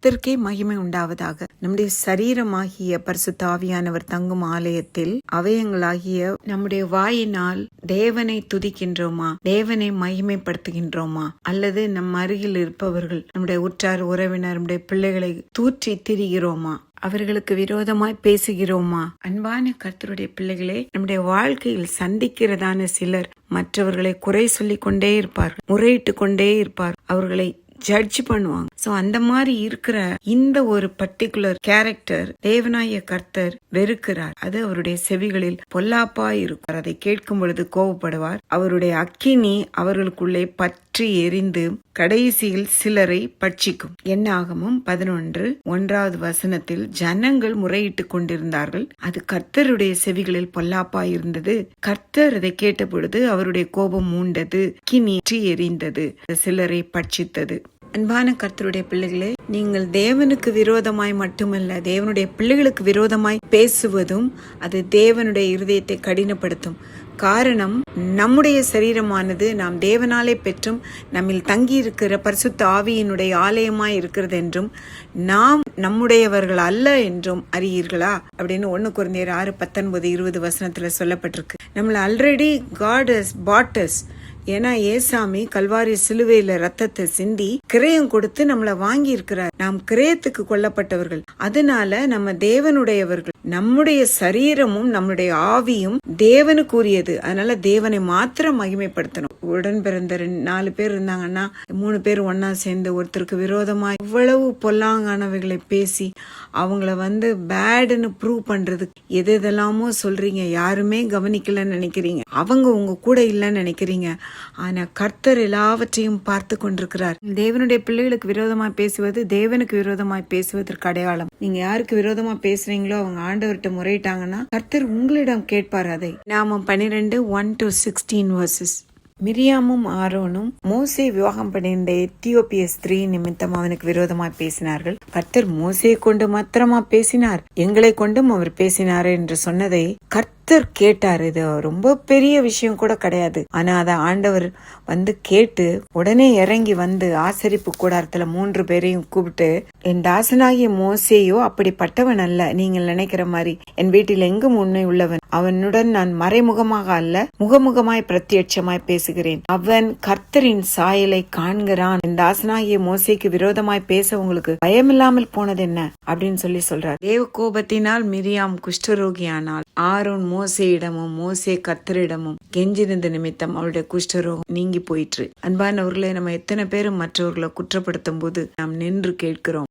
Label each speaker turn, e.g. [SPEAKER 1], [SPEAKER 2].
[SPEAKER 1] கர்த்தருக்கே மகிமை உண்டாவதாக. நம்முடைய சரீரமாகிய பரிசுத்த ஆவியானவர் தங்கும் ஆலயத்தில் அவயங்களாகிய நம்முடைய வாயினால் தேவனை துதிக்கின்றோமா, தேவனை மகிமைப்படுத்துகின்றோமா, அல்லது நம் அருகில் இருப்பவர்கள் நம்முடைய உற்றார் உறவினர் நம்முடைய பிள்ளைகளை தூற்றி திரிகிறோமா, அவர்களுக்கு விரோதமாய் பேசுகிறோமா? அன்பான கர்த்தருடைய பிள்ளைகளே, நம்முடைய வாழ்க்கையில் சந்திக்கிறதான சிலர் மற்றவர்களை குறை சொல்லிக் கொண்டே இருப்பார்கள், முறையிட்டு கொண்டே இருப்பார், அவர்களை ஜட்ஜ் பண்ணுவாங்க. சோ அந்த மாதிரி இருக்கிற இந்த ஒரு பர்டிகுலர் கேரக்டர் தேவனாய கர்த்தர் வெறுக்கிறார். அது அவருடைய செவிகளில் பொல்லாப்பா இருக்கிறார். அதை கேட்கும் பொழுது கோபப்படுவார். அவருடைய அக்கினி அவர்களுக்குள்ளே பற்றி எரிந்து கடைசியில் சிலரை பட்சிக்கும். என்னாகமும் 11:1 ஜனங்கள் முறையிட்டு கொண்டிருந்தார்கள். அது கர்த்தருடைய செவிகளில் பொல்லாப்பா இருந்தது. கர்த்தர் அதை கேட்ட பொழுது அவருடைய கோபம் மூண்டது, அக்கினி எரிந்தது, சிலரை பட்சித்தது. அன்பான கர்த்தருடைய பிள்ளைகளே, நீங்கள் தேவனுக்கு விரோதமாய் மட்டுமல்ல, தேவனுடைய பிள்ளைகளுக்கு விரோதமாய் பேசுவதும் அது தேவனுடைய இருதயத்தை கடினப்படுத்தும். காரணம், நம்முடைய சரீரமானது நாம் தேவனாலே பெற்றும் நம்மில் தங்கி இருக்கிற பரிசுத்த ஆவியினுடைய ஆலயமாய் இருக்கிறது என்றும் நாம் நம்முடையவர்கள் அல்ல என்றும் அறியீர்களா அப்படின்னு 1 கொரிந்தியர் 6:19-20 சொல்லப்பட்டிருக்கு. நம்மள already God has bought us. ஏன்னா ஏசாமி கல்வாரி சிலுவையில ரத்தத்தை சிந்தி கிரயம் கொடுத்து நம்மளை வாங்கி இருக்கிறார். நாம் கிரயத்துக்கு கொல்லப்பட்டவர்கள். அதனால நம்ம தேவனுடையவர்கள். நம்முடைய சரீரமும் நம்முடைய ஆவியும் தேவனுக்குரியது. அதனால தேவனை மாத்திரம் மகிமைப்படுத்தணும். உடன் பிறந்த 4 பேர் இருந்தாங்கன்னா 3 பேர் ஒன்னா சேர்ந்து ஒருத்தருக்கு விரோதமா இவ்வளவு பொல்லாங்கானவைகளை பேசி அவங்கள பேடுன்னு ப்ரூவ் பண்றதுக்கு எதெல்லாமோ சொல்றீங்க. யாருமே கவனிக்கலன்னு நினைக்கிறீங்க, அவங்க உங்க கூட இல்லைன்னு நினைக்கிறீங்க. ஆனா கர்த்தர் எல்லாவற்றையும் பார்த்து கொண்டிருக்கிறார். தேவனுடைய பிள்ளைகளுக்கு விரோதமாய் பேசுவது தேவனுக்கு மிருகமாய் பேசுவதற்கு அடையாளம். நீங்க யாருக்கு விரோதமா பேசுறீங்களோ அவங்க ஆண்டவர்கிட்ட முறையிட்டாங்கன்னா கர்த்தர் உங்களிடம் கேட்பார். அதை நாமம் 12:1-16 மிரியாமும் ஆரோனும் மோசே விவாகம் பண்ணியிருந்த எத்தியோப்பிய ஸ்திரீ நிமித்தம் அவனுக்கு விரோதமாய் பேசினார்கள். கர்த்தர் மோசையை கொண்டு மாத்திரமா பேசினார், எங்களை கொண்டும் அவர் பேசினார் என்று சொன்னதை கர்த்தர் கேட்டார். இது ரொம்ப பெரிய விஷயம் கூட கிடையாது. ஆனா அத ஆண்டவர் கேட்டு உடனே இறங்கி ஆசரிப்பு கூடாரத்துல 3 பேரையும் கூப்பிட்டு, என் தாசனாகிய மோசேயோ அப்படிப்பட்டவன் அல்ல, நீங்கள் நினைக்கிற மாதிரி. என் வீட்டில் எங்கும் உண்மை உள்ளவன். அவனுடன் நான் மறைமுகமாக அல்ல முகமுகமாய் பிரத்யட்சமாய் பேசுகிறேன். அவன் கர்த்தரின் சாயலை காண்கிறான். என் தாசனாகிய மோசேக்கு விரோதமாய் பேச உங்களுக்கு பயமில்லாமல் போனது என்ன அப்படின்னு சொல்றார். தேவ கோபத்தினால் மிரியாம் குஷ்டரோகியானால், ஆரோன் மோசேயிடமும் மோசே கர்த்தரிடமும் கெஞ்சிருந்த நிமித்தம் அவருடைய குஷ்டரோகம் நீங்கி போயிற்று. அன்பானவர்களே, நம்ம எத்தனை பேரும் மற்றவர்களை குற்றப்படுத்தும் போது நாம் நின்று கேட்கிறோம்.